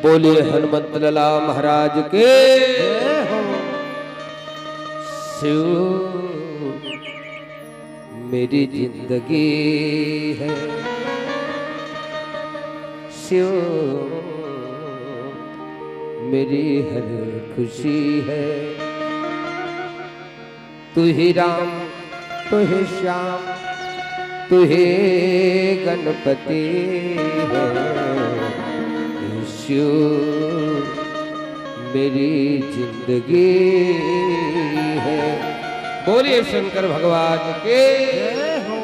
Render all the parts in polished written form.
बोलिए हनुमंत लाला महाराज के शिव मेरी जिंदगी है, शिव मेरी हर खुशी है। तू ही राम तू ही श्याम तू ही गणपति है, शिव मेरी जिंदगी है। बोलिए शंकर भगवान के जय हो।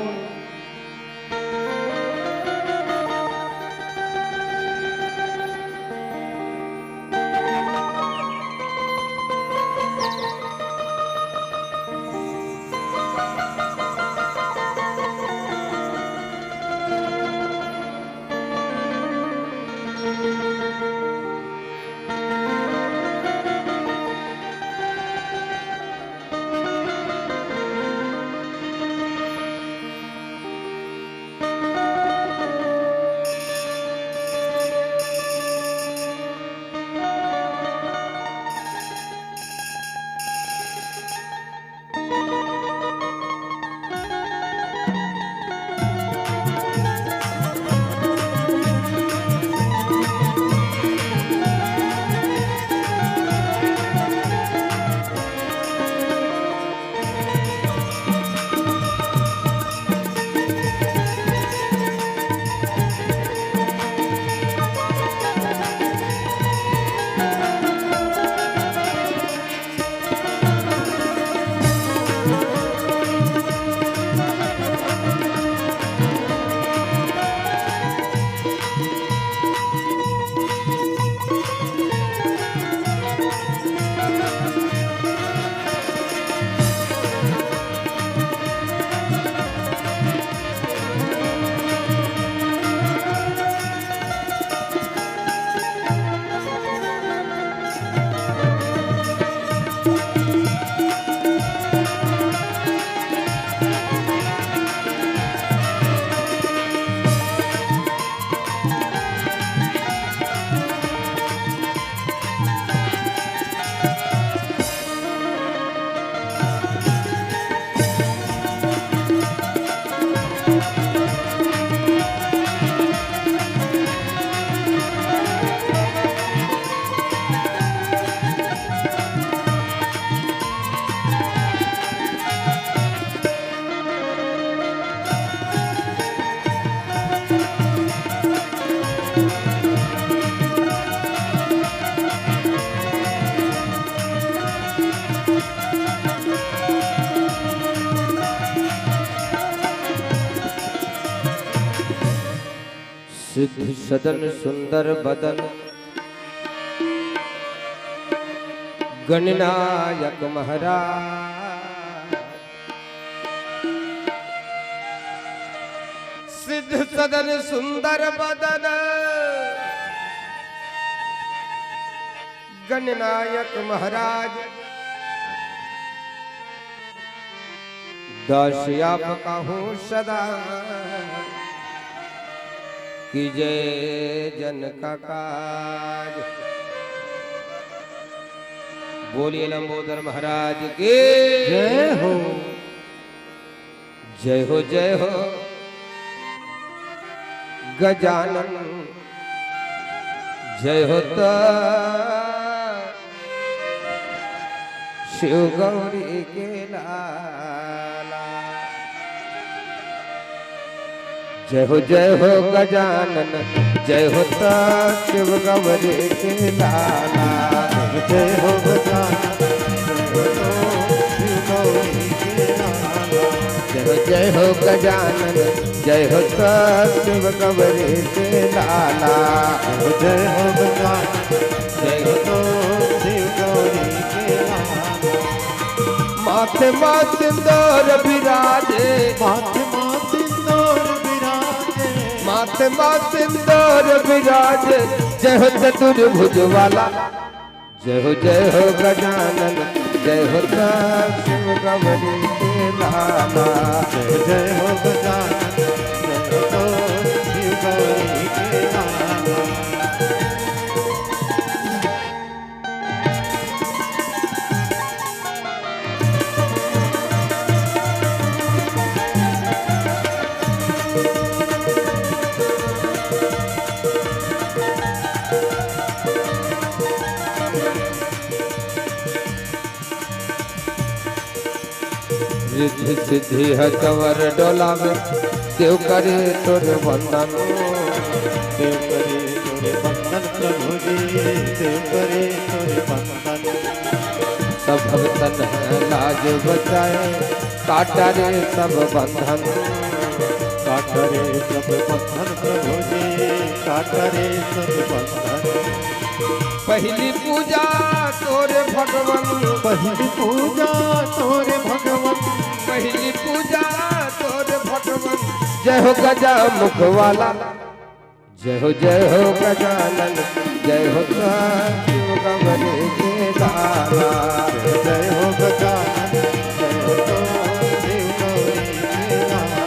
सिद्ध सदन सुंदर बदन गणनायक महाराज। सिद्ध सदन सुंदर बदन गणनायक महाराज। दास आपका हूँ सदा कीजय जन का काज। बोलिए लंबोदर महाराज के जय हो। जय हो जय हो गजानन जय हो तो शिव गौरी के लाला। जय हो गजानन जय हो तो शिव गौरी के लाला। जय हो गजानन जय हो गजानन जय हो तो शिव गौरी के लाला। जय हो गजानन जय हो तो शिव गौरी के लाला। माथे माथ सिंदूर विराजे माथे माथ सिंदूर विराजे माथे माथ सिंदूर विराजे। जय हो चतुर्भुज वाला जय हो गजानन जय हो तो शिव गौरी के लाला। जय हो गजानन जय हो तो शिव गौरी के लाला। रिद्धि सिद्धि है चवर डोलावे देव करे तोर वंदन देव करे तोरे बंधन प्रभु जी देव करे तोरे बंधन सब भक्तन है लाज बचाए काटा रे सब बंधन काटरे सब बंधन प्रभु जी काटरे सब बंधन पहली पूजा तोरे भगवन पहली पूजा तोरे भगवन पहली पूजा तोरे भगवन जय हो गजा मुख वाला जय हो गजानन जय हो शिव गवरे के लाला जय हो गजानन जय हो तो शिव गौरी के लाला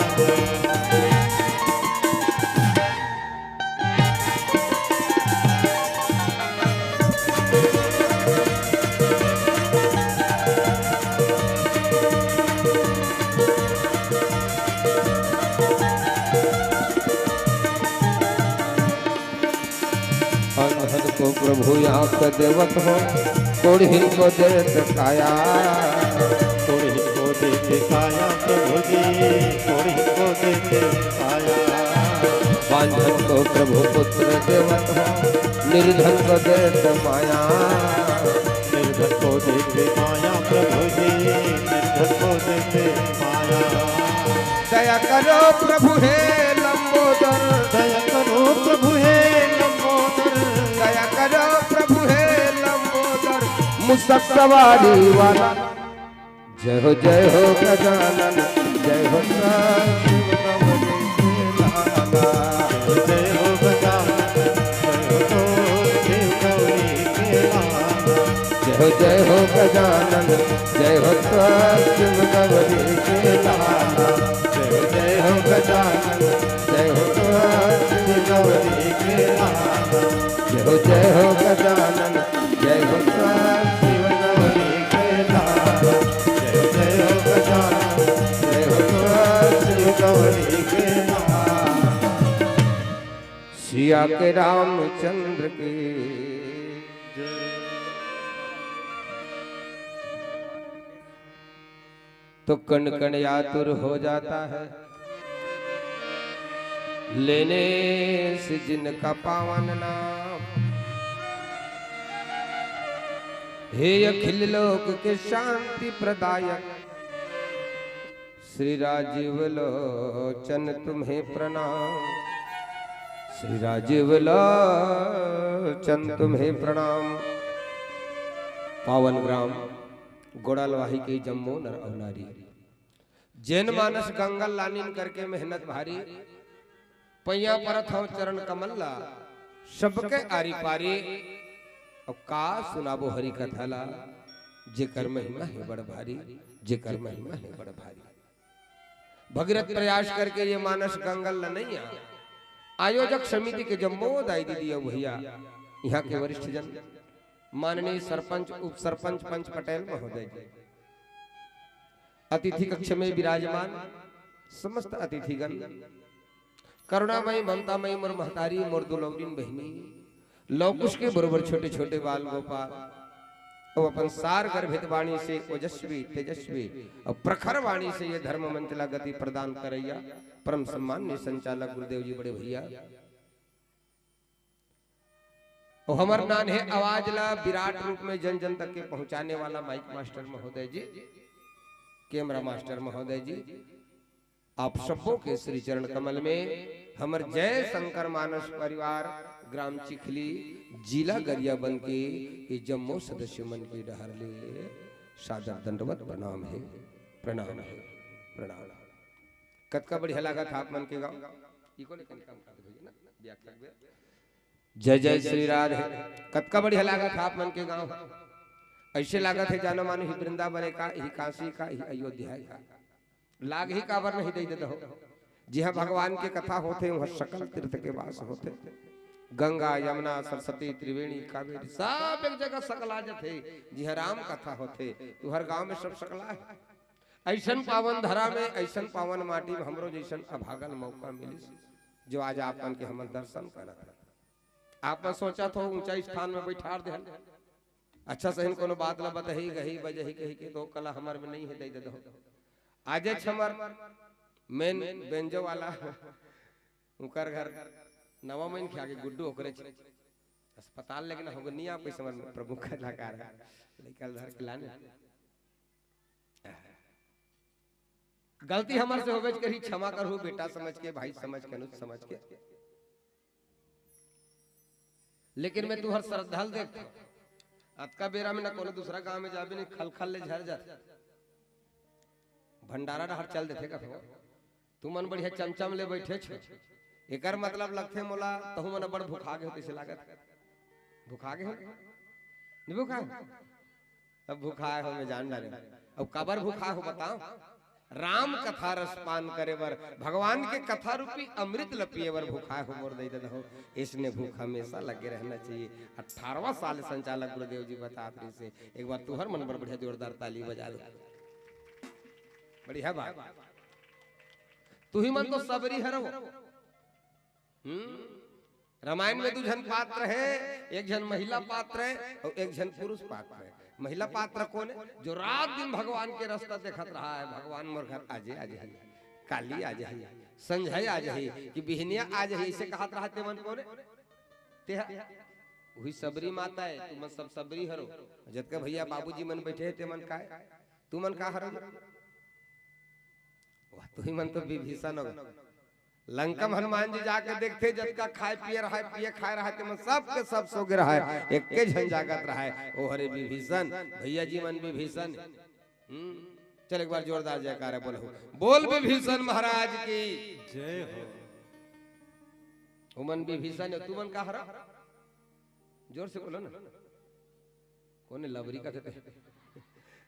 अनहद को प्रभु आँख देवत हो कोढ़ी को देत काया कोड़ी को देते काया प्रभु जी कोड़ी को देते काया बांझन को प्रभु पुत्र देवत हो निर्धन को देत माया निर्धन को देते माया प्रभु जी निर्धन को देते माया दया करो प्रभु हे लंबोदर दया करो प्रभु हे लंबोदर दया करो प्रभु हे लंबोदर मुसक सवारी वाला जय हो गजानन जय हो शिव गवरे के लाला जय हो गजानन जय हो तो शिव गौरी के लाला जय हो गजानन जय हो शिव गवरे के लाला जय हो गजानन जय हो शिव गवरे के लाला जय हो गजानन जय हो शिव गवरे के लाला जय हो गजानन जय हो शिव गवरे के लाला सिया के रामचंद्र की तो कण कण यातुर हो जाता है लेने से जिनका पावन नाम हे अखिल लोक के शांति प्रदायक श्री राजीव लोचन तुम्हें प्रणाम श्री राजीव लोचन तुम्हें प्रणाम पावन ग्राम गोड़ालवाही के जम्मो नर अवनारी जैन मानस गंगल लानीन करके मेहनत भारी पैया परत हो चरण कमल्ला सबके आरी पारी अब का सुनाबो हरि कथाला जेकर महिमा है बड़ भारी जेकर महिमा है बड़ भारी भगीरथ प्रयास करके ये मानस गंगल नहीं आयोजक समिति के जम्मो दाई दीदी भैया यहाँ के वरिष्ठ जन माननीय सरपंच उप सरपंच पंच पटेल महोदय जी अतिथि कक्ष में विराजमान समस्त अतिथिगण करुणामयी ममतामयी मोर महतारी मोर दुलौरीन बहनी लौकुश के बरोबर छोटे छोटे बाल गोपाल और अपन सार गर्भित वाणी से ओजस्वी तेजस्वी और प्रखर वाणी से ये धर्म मंचला गति प्रदान करैया परम सम्मान्य संचालक गुरुदेव जी बड़े भैया और हमार नान है आवाज ला विराट रूप में जन जन तक के पहुंचाने वाला माइक मास्टर महोदय जी कैमरा मास्टर महोदय जी आप सबों के श्री चरण कमल में हमर जय शंकर मानस परिवार ग्राम चिखली जिला गरियाबंद के ये जम्मो सदस्य मन की डहर ले सादर दंडवत प्रणाम है प्रणाम है प्रणाम कतका बढ़िया लगा था आप मन के गांव जय जय श्री राधे कतका बढ़िया लगा था आप मन के गांव ऐसे लगा थे जानो मानो ही वृंदावन का ही काशी का ही अयोध्या का लाग ही काबर नहीं दे देते हो जी हाँ भगवान के कथा होते वहाँ सकल तीर्थ के वास होते गंगा यमुना सरस्वती त्रिवेणी कावेरी सब एक जगह सकला जथे जी हाँ राम कथा होते तो हर गांव में सब सकला है ऐसन पावन धरा में ऐसन पावन माटी में हमरो जैसन अभागल मौका मिली जो आज आपन के हमर दर्शन करत आपने सोचा तो ऊंचा स्थान में बैठा दे अच्छा सही कोनो बात ला बतही गही बजही कही के तो कला हमार में नहीं है दे दो आज छमर मेन बेंजो वाला उकर घर नवा महीन खा के गुड्डू ओकरे अस्पताल लेकिन होगा नहीं आप समझ में प्रमुख कलाकार लेकिन घर के लाने गलती हमारे से हो गई करी क्षमा करो बेटा समझ के भाई समझ के अनुज समझ के लेकिन मैं तू हर श्रद्धाल देख अतका बेरा में ना कोनो दूसरा गांव में जाबे नहीं खल खल ले झर जा भंडारा हर चल देथे का तू मन बढ़िया चमचम ले बैठे छ एकर मतलब लगथे मोला तहु मन बड़ भूखा के होते से लागत भूखा के हो नहीं भूखा अब भूखा हो मैं जान डाले अब कबर भूखा हो बताओ राम कथा रस पान करे बर भगवान के कथा रूपी अमृत लपिए बर भूखा हो मोर दई दे हो इसने भूख हमेशा लगे रहना चाहिए 18वां साल संचालक गुरुदेव जी बताते रहे से एक बार तुहर मन पर बढ़िया जोरदार ताली बजा दो बढ़िया बात तू ही मन तो सबरी हरो रामायण में 2 जन पात्र है, एक जन महिला पात्र है और एक जन पुरुष पात्र है। महिला पात्र कौन है? जो रात दिन भगवान के रास्ता देखत रहा है, भगवान मोर घर आजे आजे काली आ जाही संझय आ जाही कि बिहनिया आ जाही इसे कहत रहा ते मन कौन ते वही सबरी माता है। तू मन सब सबरी हरो जतका भैया बाबूजी मन बैठे है ते मन का है तू मन का हरो वाह तू ही मन तो विभीषण हो। लंका में हनुमान जी जाके देखते जतका खाए पिए रहा है पिए खाए रहा है मन सब के सब सो गे रहा है एक के झन जागत रहा है ओ हरे विभीषण भैया जी मन विभीषण। चल एक बार जोरदार जयकारा बोलो बोल विभीषण महाराज की जय हो। उमन विभीषण है तू मन का हरा जोर से बोलो ना कौन लबरी का थे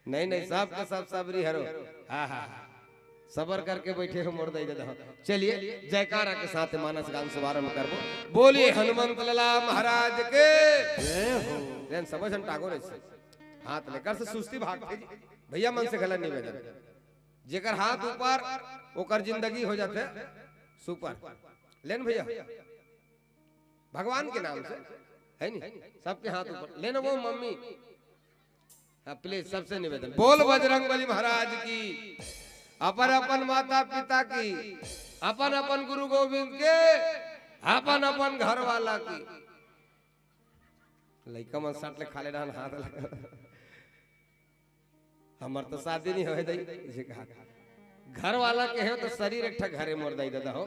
नहीं नहीं सब का सब सबरी हरो हाँ हाँ सबर करके बैठे हो मोर दई दे दो। चलिए जयकारा के साथ मानस गान शुभारंभ करबो। बोलिए हनुमंत लाला महाराज के जय हो। लेन समझ हम टागोर ऐसे हाथ लेकर से सुस्ती भागते भैया मन से गलत निवेदन जेकर हाथ ऊपर ओकर जिंदगी हो जाते सुपर लेन भैया भगवान के नाम से है नहीं सबके हाथ ऊपर लेना वो मम्मी प्लीज सबसे निवेदन बोल बजरंगबली महाराज की अपन अपन माता पिता की अपन अपन गुरु गोविंद के अपन अपन घर वाला की लइका मन साथ ले खाले रहन हाथ हमर तो शादी नहीं होए दई इसे कहा घर वाला के हो तो शरीर एक ठा घरे मोर दई दादा हो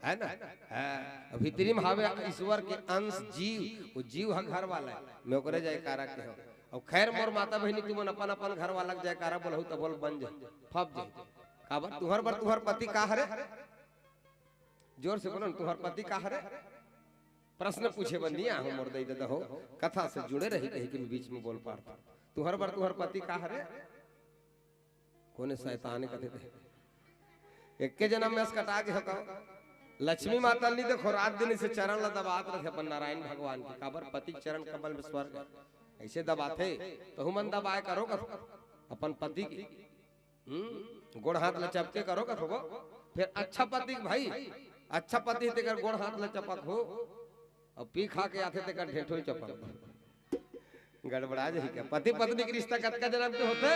है ना हां भीतरी में हावे ईश्वर के अंश जीव वो जीव है घर वाला मैं ओकरे जयकारा के हो और खैर मोर माता बहिनी तुमन अपन अपन घर वाला के जयकारा बोलहु त बोल बन जाए फप जाए काबर तुहर पति का हरे जोर से बोलो तुहर पति का हरे प्रश्न पूछे बंदिया हम मोर दई दादा हो कथा से जुड़े रही कहीं के बीच में बोल पाता तुहर पति का हरे कोने शैतान कथे थे एक के जन्म में कटा के हका लक्ष्मी माता ने देखो रात दिन से चरण ला दबात रखे अपन नारायण भगवान के काबर पति चरण कमल में स्वर्ग ऐसे दबाते तो हुमन दबाए करो अपन पति की गोड़ हाथ लचपके करो का हो फिर अच्छा पति भाई अच्छा पति तेकर गोड़ हाथ लचपक हो और पी खा के आते तेकर ढेठो चपक गड़बड़ा जाही क्या पति पत्नी के रिश्ता कतका जन्म के होते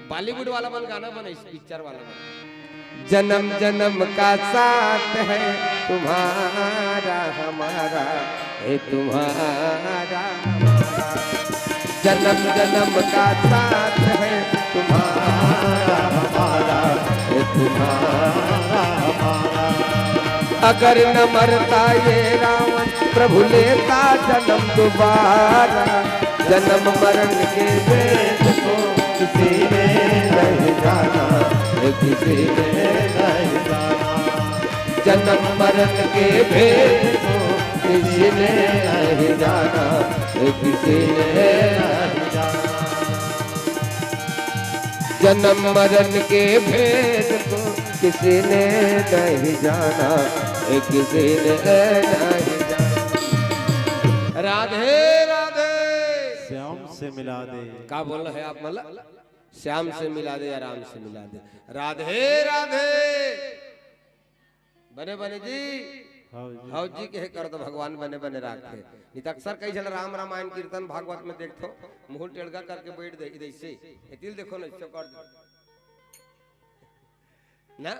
बॉलीवुड वाला मन गाना बने इस पिक्चर वाला बने जन्म जन्म का साथ है तुम्हारा हमारा है तुम्हारा जन्म जन्म का साथ है तुम्हारा हमारा है तुम्हारा हमारा अगर न मरता ये रावण प्रभु लेता जन्म दोबारा जन्म मरण के भेद को किसी ने नहीं जाना किसी ने नहीं जाना जन्म मरण के भेद को किसी ने नहीं जाना किसी ने नहीं जाना जन्म मरण के भेद को किसी ने नहीं जाना किसी ने नहीं जाना। राधे राधे श्याम से मिला दे क्या बोल रहे हैं आप मतलब श्याम से मिला दे या राम से मिला दे राधे राधे बने बने जी हौ जी के कर तो भगवान बने बने राखे नहीं तो अक्सर कई जन राम रामायण कीर्तन भागवत में देखो मुंह टेढ़ा करके बैठ दे ऐसे तिल देखो ना कर ना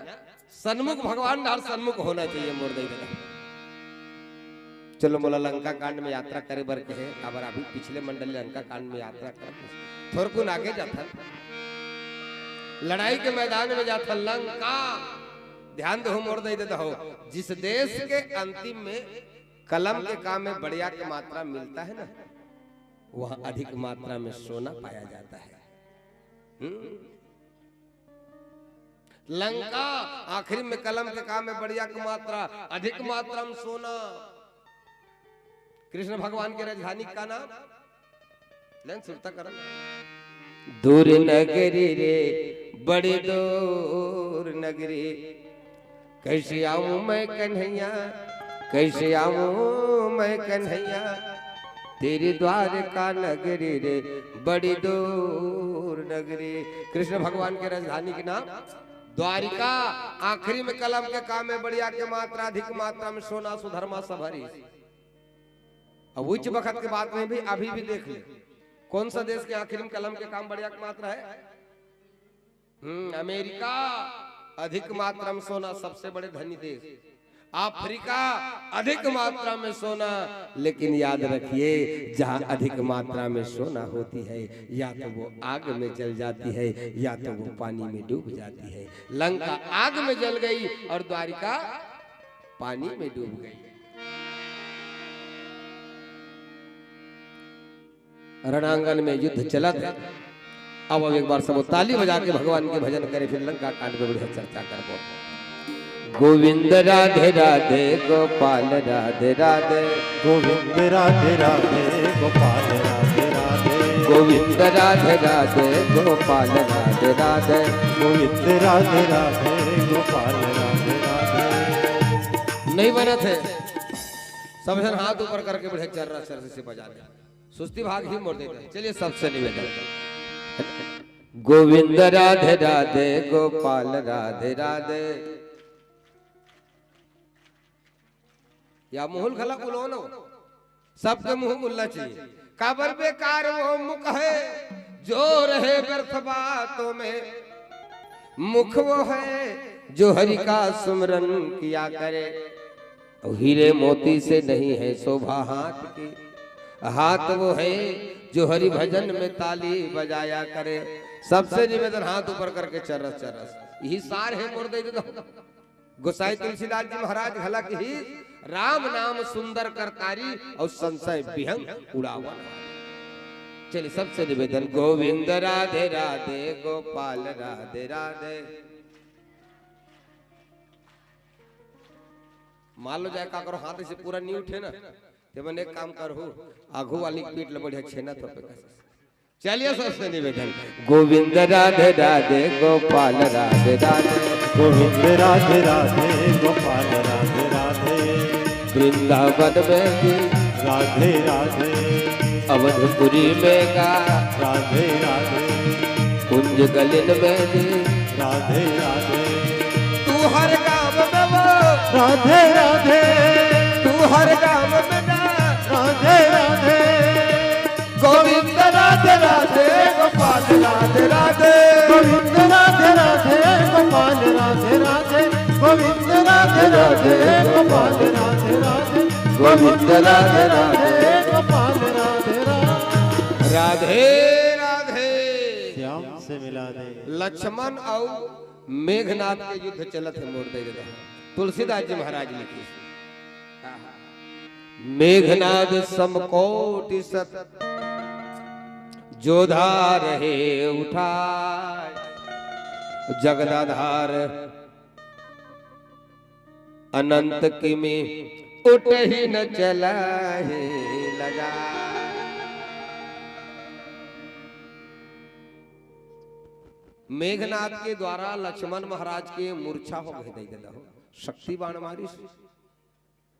सन्मुख भगवान डाल सन्मुख होना चाहिए मोर दे चलो मोला लंका कांड में यात्रा करे बर कहे अबर अभी पिछले मंडल लंका कांड में यात्रा कर थोरकुन आगे जाता लड़ाई के मैदान में जाता लंका ध्यान दो मोर दे देता हो जिस देश के अंतिम में कलम के काम में बढ़िया की मात्रा मिलता है ना वहां अधिक मात्रा में सोना पाया जाता है। लंका आखिर में कलम के काम में बढ़िया की मात्रा अधिक मात्रा में सोना। कृष्ण भगवान की राजधानी का नाम लेन सुरता कर दूर नगरी रे बड़ी दूर नगरी कैसे आऊं मैं कन्हैया कैसे आऊं मैं कन्हैया तेरे द्वार का नगरी रे बड़ी दूर नगरी। कृष्ण भगवान के राजधानी के नाम द्वारिका आखिरी में कलम के काम में बढ़िया के मात्रा अधिक मात्रा में सोना सुधर्मा सभरी। अब उच्च वक्त के बाद में भी अभी भी देख ले कौन सा देश के आखिर में कलम के काम बढ़िया की मात्रा है। अमेरिका अधिक मात्रा में सोना सबसे बड़े धनी देश। अफ्रीका अधिक मात्रा में सोना। लेकिन याद रखिए जहां अधिक मात्रा में सोना होती है या तो वो आग में जल जाती है या तो वो पानी में डूब जाती है। लंका आग में जल गई और द्वारिका पानी में डूब गई। रणांगन में युद्ध चला था। अब एक बार सब ताली बजा के भगवान के भजन करे फिर लंका कांड में बढ़िया चर्चा कर। गोविंद राधे राधे गोपाल राधे राधे गोविंद राधे राधे गोपाल राधे राधे गोविंद राधे राधे गोपाल राधे राधे गोविंद राधे राधे गोपाल राधे राधे। नहीं बने थे सब जन हाथ ऊपर करके बढ़िया चर्रा चर्रा से बजा ले सुस्ती भाग ही मोड़ देते। चलिए सबसे निवेदन गोविंद राधे राधे गोपाल राधे राधे या मुहुल खला कुलो न सबके मुंह मुल्ला चाहिए। काबर बेकार वो मुख है जो रहे व्यर्थ बातों में मुख वो है जो हरि का सुमरन किया करे। हीरे मोती से नहीं है शोभा हाथ की हाथ वो है जो हरि भजन में ताली बजाया करे। सबसे निवेदन हाथ ऊपर करके चरस चरस यही सार है मोड़ दे दो। गोसाई तुलसीदास जी महाराज घला की ही राम नाम सुंदर करतारी और संशय विहंग उड़ावन। चलिए सबसे निवेदन गोविंद राधे राधे गोपाल राधे राधे। मान लो जाए का करो हाथ से पूरा नहीं उठे ना तो मैंने एक काम करो आघू वाली पीठ ले बढ़िया छेना तो पे। चलिए सबसे निवेदन गोविंद राधे राधे गोपाल राधे राधे गोविंद राधे राधे गोपाल राधे राधे वृंदावन में भी राधे राधे अवधपुरी में गा राधे राधे कुंज गलिन में भी राधे राधे तू हर गाँव में वो राधे राधे तू हर गाँव में ना राधे राधे गोविंद राधे राधे गोपाल राधे राधे गोविंद राधे राधे गोपाल राधे राधे गोविंद राधे राधे गोपाल राधे राधे गोविंद राधे राधे गोपाल राधे राधे राधे राधे। श्याम से मिला दे। लक्ष्मण और मेघनाथ के युद्ध चलत है मोड़ दे देता। तुलसीदास जी महाराज लिखी मेघनाद समकोटि सत जोधा रहे उठाए जगदाधार अनंत किमी उठ ही न चला ही लगा। मेघनाथ के द्वारा लक्ष्मण महाराज के मूर्छा हो गए शक्ति बाण मारी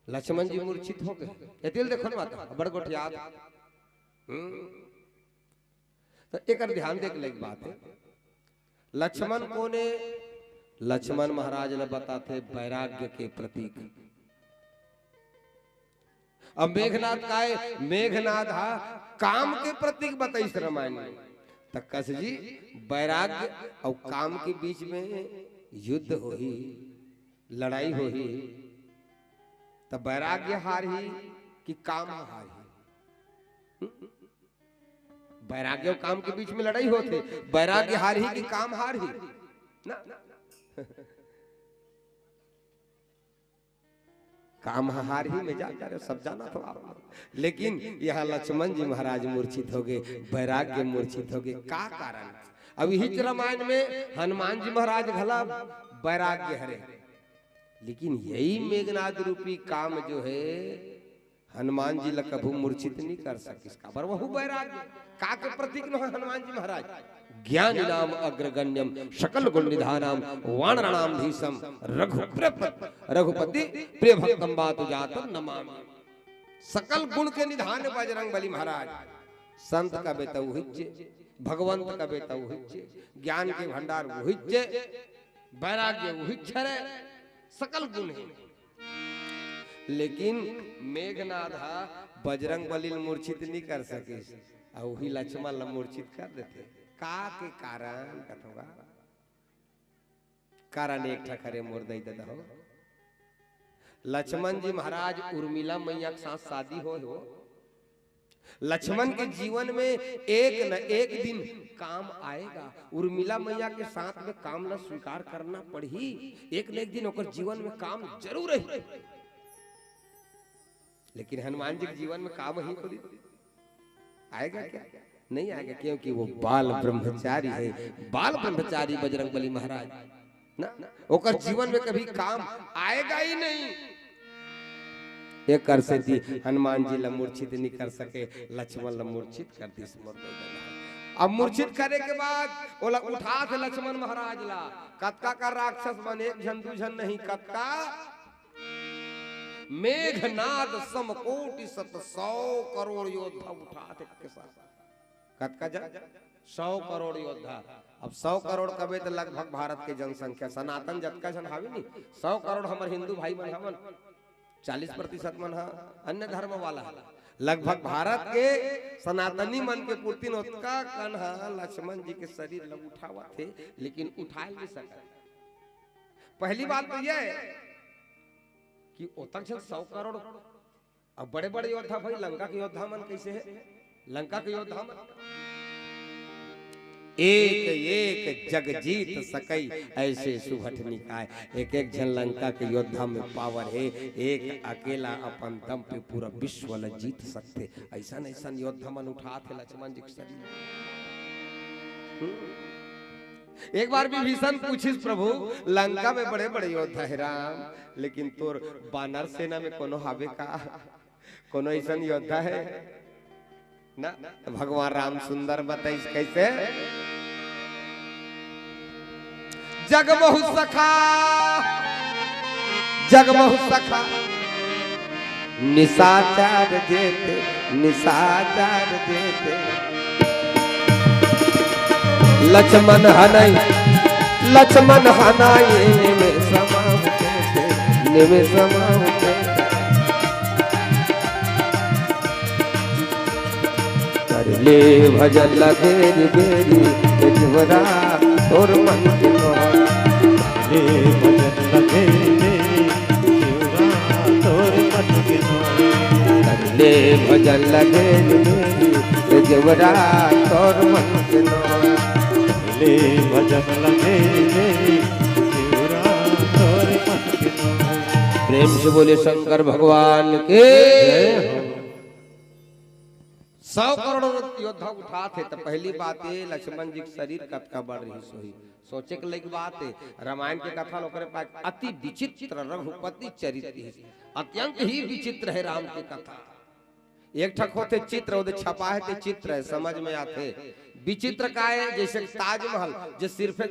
लक्ष्मण जी मूर्छित हो गए। एतिल देखो माता बड़ गोट याद तो एक ध्यान दे के एक बात है। लक्ष्मण को ने लक्ष्मण महाराज ने बताते वैराग्य के प्रतीक अब मेघनाथ का है, मेघनाथ हा काम के प्रतीक बताइस रामायण में। तकस जी वैराग्य और काम के बीच में युद्ध हो ही, लड़ाई हो ही, तब वैराग्य हार ही कि काम हार ही? वैराग्य और काम के बीच में लड़ाई होते, वैराग्य हार ही कि काम हार ही ना? काम हार ही में जाता है, सब जाना तो आप। लेकिन यहाँ लक्ष्मण जी महाराज मूर्छित हो गए, वैराग्य मूर्छित हो गए। का कारण? अब यही रामायण में हनुमान जी महाराज घला वैराग्य हरे, लेकिन यही मेघनाद रूपी काम जो है हनुमान जी ला कभू मूर्छित नहीं कर सकिस। का पर वह वैराग्य का के प्रतीक न हनुमान जी महाराज। ज्ञान नाम अग्रगण्यम सकल गुण निधानम वानराणाम धीसम रघुपति प्रिय भक्तम बातु जातम नमामि। सकल गुण के निधान बजरंग बली महाराज। संत का बेटा उहिज्य, भगवंत का बेटा उहिज्य, ज्ञान के भंडार उहिज्य, वैराग्य उहिज्य है, सकल गुण है। लेकिन मेघनाथा बजरंग बली मूर्छित नहीं कर सके, वही लक्ष्मण मूर्छित कर देते। का के कारण कथोगा? कारण एक ठखरे मोर दई देता हो। लक्ष्मण जी महाराज उर्मिला मैया के साथ शादी हो। लक्ष्मण के जीवन में एक न एक दिन काम आएगा। उर्मिला मैया के साथ में काम न स्वीकार करना पड़ी, एक न एक दिन ओकर जीवन में काम जरूर है। लेकिन हनुमान जी के जीवन में काम ही थोड़ी आएगा क्या? नहीं आएगा, क्योंकि वो बाल ब्रह्मचारी है। बाल ब्रह्मचारी बजरंग बली महाराज ना, ओकर जीवन में कभी काम आएगा ही नहीं। एक कर से थी हनुमान जी ला मूर्छित नहीं कर सके, लक्ष्मण ला मूर्छित कर दी। अब मूर्छित करे के बाद ओला उठा थे लक्ष्मण महाराज ला। कतका का राक्षस बन, एक झन दू झन नहीं, कतका मेघनाद समकोटि सत 100 करोड़ योद्धा उठा थे के साथ। कतका जा 100 करोड़ योद्धा। अब 100 करोड़ कबे तो लगभग भारत के जनसंख्या सनातन जतका जन हावे नहीं, 100 करोड़ हमारे हिंदू भाई मन हवन, 40% मन हा अन्य धर्म वाला है। लगभग भारत के सनातनी मन के पूर्ति नोतका कन्हा लक्ष्मण जी के शरीर लग उठावा थे, लेकिन उठा नहीं सका। पहली बात तो यह है कि उतक 100 करोड़। अब बड़े बड़े योद्धा भाई, लंका के योद्धा मन कैसे है? लंका के योद्धा मन एक एक जग जीत सकई ऐसे सुभट निकाय। एक एक जन लंका के योद्धा में पावर है, एक अकेला अपन दम पे पूरा विश्व ल जीत सकते। ऐसा ऐसा योद्धा मन उठा थे लक्ष्मण जी के शरीर। एक बार विभीषण पूछिस प्रभु, लंका में बड़े बड़े योद्धा है राम, लेकिन तोर बानर सेना में कोनो हावे का? कोनो ऐसा योद्धा है ना? तो भगवान राम सुंदर बताइस कैसे? जगमहु सखा जगमहु सखा निशाचार देते, निशाचार देते। लक्ष्मण हनाई, लक्ष्मण हनाई निमे समाते थे, निमे समाते। कर ले भजन लगेरी बेरी जवरा और मन के नोर। ले भजन लगेरी बेरी जवरा और मन के नोर। कर ले भजन लगेरी बेरी जवरा और मन के नोर। ले भजन लगेरी बेरी जवरा और मन के नोर। प्रेम से बोले शंकर भगवान के। 100 करोड़ योद्धा उठा थे। तो पहली बात है लक्ष्मण जी के शरीर कतका बढ़ रही सोई, सोचे के लायक बात है। रामायण के कथा लोकरे पास अति विचित्र रघुपति चरित्र है, अत्यंत ही विचित्र है राम की कथा। एक ठक होते चित्र, उधर छपा है चित्र है, समझ में आते। विचित्र का है जैसे ताजमहल, जो सिर्फ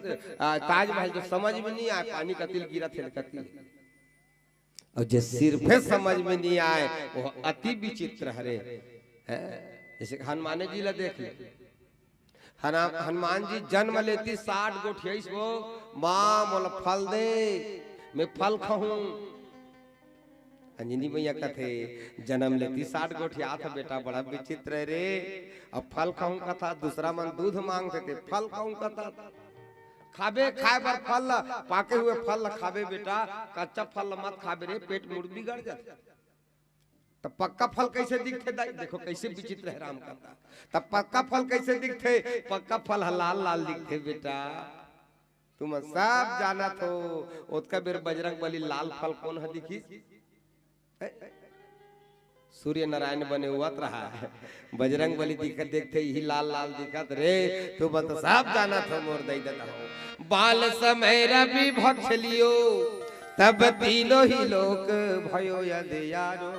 ताजमहल जो समझ में नहीं आए, पानी का तिल गिरा थे कतिल, और जो सिर्फ समझ में नहीं आए वो अति विचित्र हरे है। जैसे हनुमान जी ला देख ले, हनुमान जी जन्म लेती 60 गो 28 गो, माँ मोला फल दे मैं फल खाऊं। अंजनी मैया कथे जन्म लेती 60 गोठिया था बेटा, बड़ा विचित्र है रे। अब फल खाऊं का था, दूसरा मन दूध मांगते थे, फल खाऊं का था, खाबे खाए पर फल पाके हुए फल खाबे बेटा, कच्चा फल मत खाबे रे, पेट मुड़ बिगड़ जाता। तब पक्का फल कैसे दिखते दाई, देखो कैसे विचित्र है राम कथा। तब पक्का फल कैसे दिखते, पक्का फल लाल लाल दिखते बेटा। तुम सब जाना थो उसका बेर बजरंग बली लाल फल कौन है दिखी, सूर्य नारायण बने हुआ रहा है, बजरंग बली दिखत देखते ही लाल लाल दिखत रे। तो बत सब जाना था मोर दई देता हो। बाल समय रवि भक्ष लियो तब तीनों ही लोक भयो यद यारो।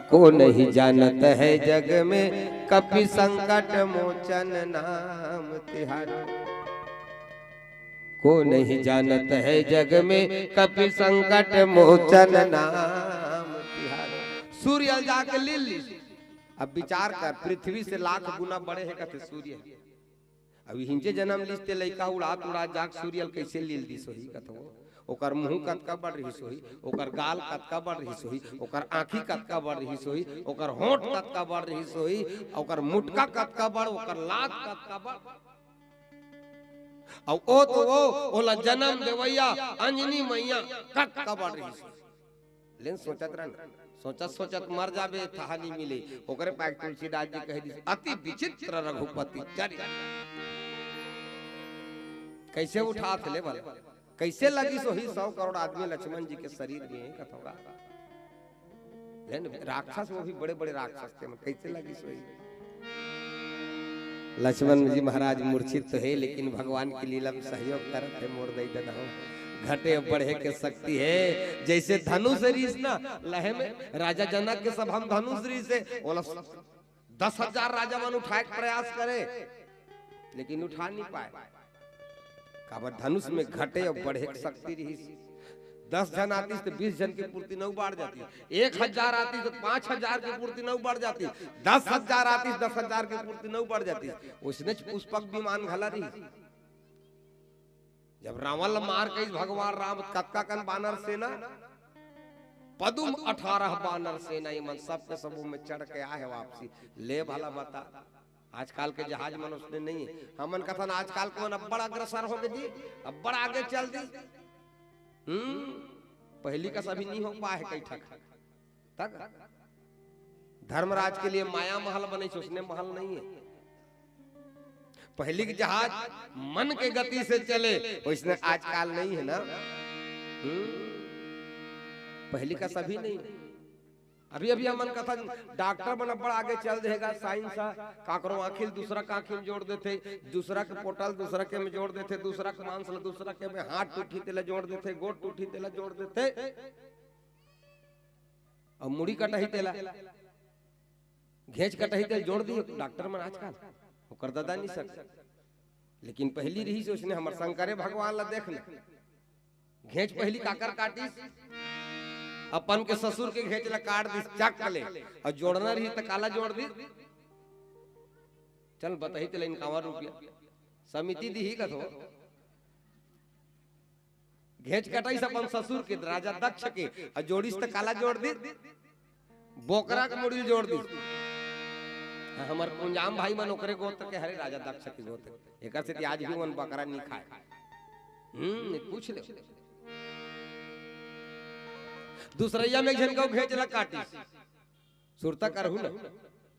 को नहीं जानत है जग में कपि संकट मोचन नाम तिहारो। को नहीं जानत है जग में कपि संकट मोचन नाम तिहारो। सूर्य जाके ले ली। अब विचार कर, पृथ्वी से लाख गुना बड़े है कहते सूर्य। अभी हिंचे जन्म लिस्ते लइका उड़ात उड़ा जाग सूर्य कैसे लील दी सोही कथो। ओकर मुंह कतका बढ़ रही सोही, ओकर गाल कतका बढ़ रही सोही, ओकर आंखी कतका बढ़ रही सोही, ओकर होंठ कतका बढ़ रही सोही, ओकर मुटका कतका बढ़, ओकर लात कतका बढ़। और ओ तो ओला जन्म देवैया अंजनी मैया कतका बढ़ रही सोही। लेकिन सोचत रहन, सोचत सोचत मर जाबे कहानी मिले। ओकरे पाक तुलसीदास जी कह दी अति विचित्र रघुपति चर्या। कैसे उठा थे बल, कैसे लगी सोही 100 करोड़ आदमी लक्ष्मण जी के शरीर में कथोगा। राक्षस वो भी बड़े बड़े राक्षस थे, कैसे लगी सोही। लक्ष्मण जी महाराज मूर्छित तो है, लेकिन भगवान की लीला में सहयोग करते मोर दई देना हो। घटे बढ़े के शक्ति है, जैसे धनुष रीस ना लहे में राजा जनक के सब हम धनुष रीस से 10,000 राजा मन उठाए के प्रयास करे, लेकिन उठा नहीं पाए। काबर धनुष में घटे और बढ़े की शक्ति रही। 10 जन आती तो 20 जन की पूर्ति नहीं बढ़ जाती, 1,000 आती तो 5,000 की पूर्ति नहीं बढ़ जाती, 10,000 आती 10,000 की पूर्ति नहीं बढ़ जाती। उसने पुष्पक विमान घला रही। जब रावण मार के भगवान राम कतका कन बानर सेना, पदुम 18 बानर सेना, ये मन सब के सबू में चढ़ के आए वापसी। ले भला बता, आजकल के जहाज मन उसने नहीं है। हमन कथन आजकल के मन अब बड़ा अग्रसर हो गए जी, अब बड़ा आगे चल दी। पहली का सभी नहीं हो पाए कई ठक तक। धर्मराज के लिए माया महल बने, उसने महल नहीं है। पहली के जहाज मन के गति से चले, उसने आजकल नहीं है ना। पहली का सभी नहीं। अभी अभी हमन कथा डॉक्टर बना बड़ा आगे चल जाएगा, साइंस काकरो आखिल दूसरा का आखिल जोड़ देते, दूसरा के पोटल दूसरा के में जोड़ देते, दूसरा के मांस दूसरा के में हाथ टूटी तेला जोड़ देते, गोट टूटी तेला जोड़ देते, और मुड़ी कटही तेला घेच कटही तेल जोड़ दियो डॉक्टर मन आजकल ओकर दादा नहीं सकता। लेकिन पहली रही से उसने हमर शंकरे भगवान ला देखना घेच पहली काकर काटी, अपन के ससुर के घेच ला काट दी चक ले, और जोड़ना रही तो काला जोड़ दी। चल बताही तेला इनकावर रुपया समिति दी ही कथो। घेच कटाई से अपन ससुर के राजा दक्ष के, और जोड़ीस तो काला जोड़ दी, बोकरा के मुड़ी जोड़ दी। हमार कुंजाम भाई मन ओकरे गोत्र के हरे राजा दक्ष के गोत्र, एकर से आज भी मन बकरा नहीं खाए। पूछ ले। दूसरैया में झन को घेच ला काटी, सुरता करहु ना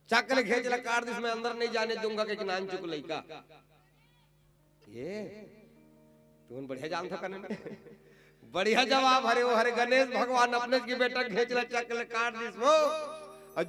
चक ले घेच ला काट दिस, मैं अंदर नहीं जाने दूंगा के नान चुक लइका। ये तुम बढ़िया जान था करने में बढ़िया जवाब हरे वो हरे गणेश भगवान अपने की बेटा घेच ला चक ले काट दिस वो, और